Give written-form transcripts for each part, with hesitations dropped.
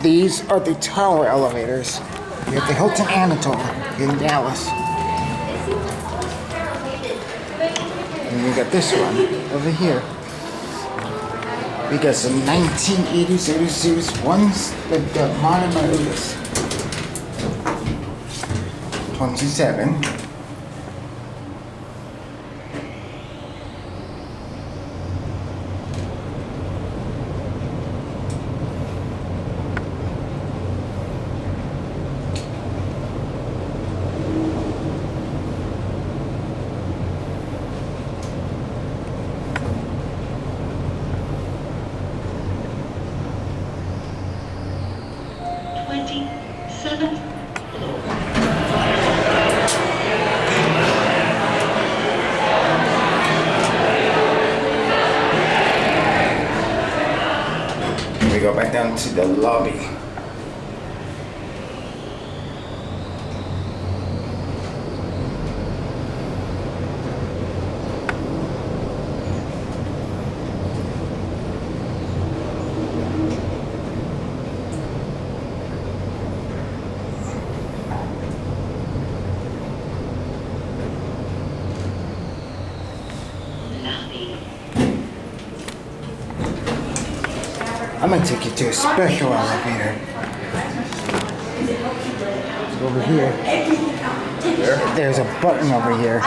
These are the tower elevators. We have the Hilton Anatole in Dallas. And we got this one over here. We got some 1980s Otis series ones that got modded by Otis. 27. We go back down to the lobby. I'm gonna take you to a special elevator. It's over here. There's a button over here.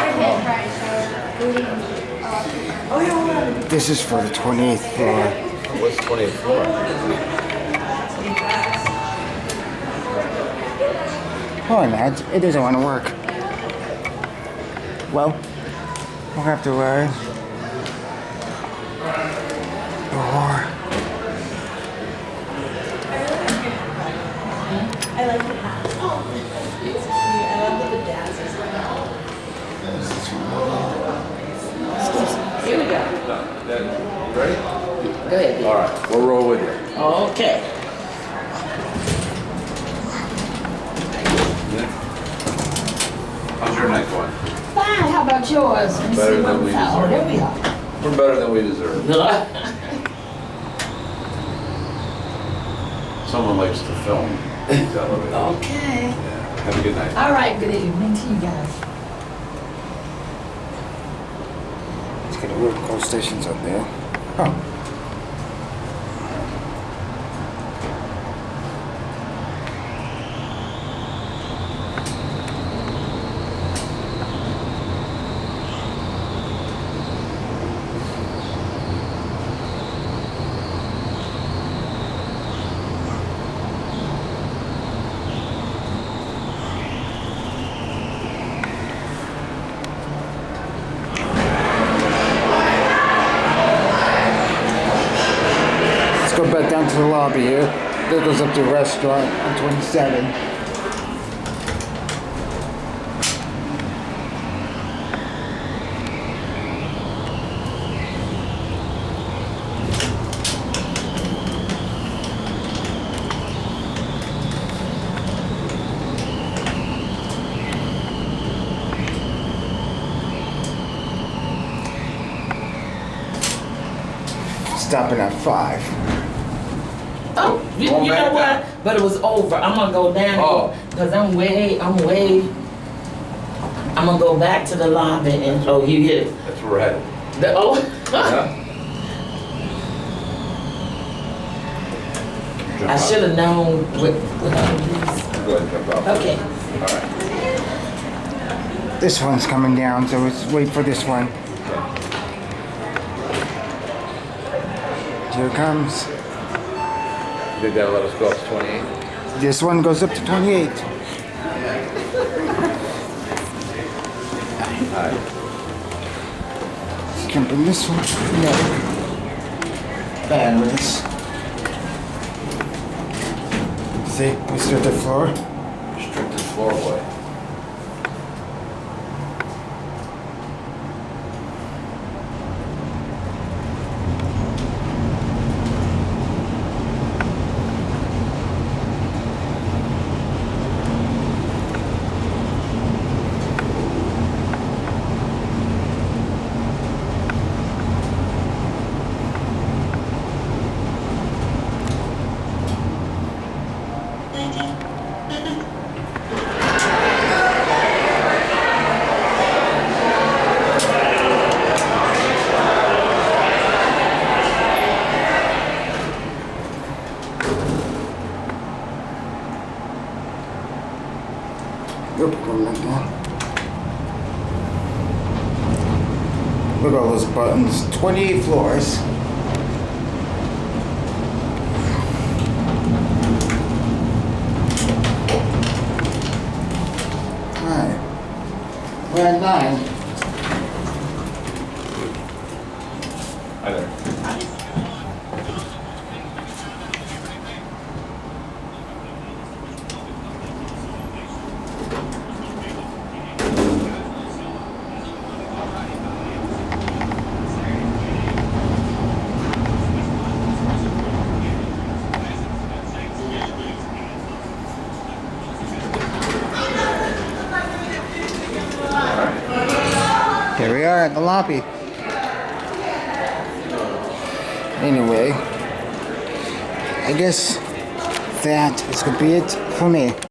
This is for the 28th floor. What's the 28th floor? Oh, no, it doesn't want to work. Well, we'll have to, I like the hat. Oh, it's cute. I love the bedazzles. Here we go. Ready? Go ahead. All right, we'll roll with you. Okay. How's your night going? Fine. How about yours? Let me Better see than what we we found. Oh, deserve. there we are. We're better than we deserve. Someone likes to film these elevators. Okay. Yeah. Have a good night. All right. Good evening to you guys. let's get a roll call stations up there. Oh. Go back down to the lobby here. That goes up to the restaurant on 27. Stopping at 5. Oh, you Going know back what? down. But it was over. I'm gonna go down Oh. because I'm gonna go back to the lobby and oh, you hit it. That's where we're headed. Oh. Yeah? I should have known what all these. Go ahead and jump out. Okay. All right. This one's coming down, so let's wait for this one. Here it comes. You think that'll let us go up to 28? This one goes up to 28. All right. Let's jump in this one. No. Batteries. See, we start the floor. Restricted floor boy. Look at all those buttons. 28 floors. Alright. We're at 9. Hi there. Here we are at the lobby. Anyway, I guess that is gonna be it for me.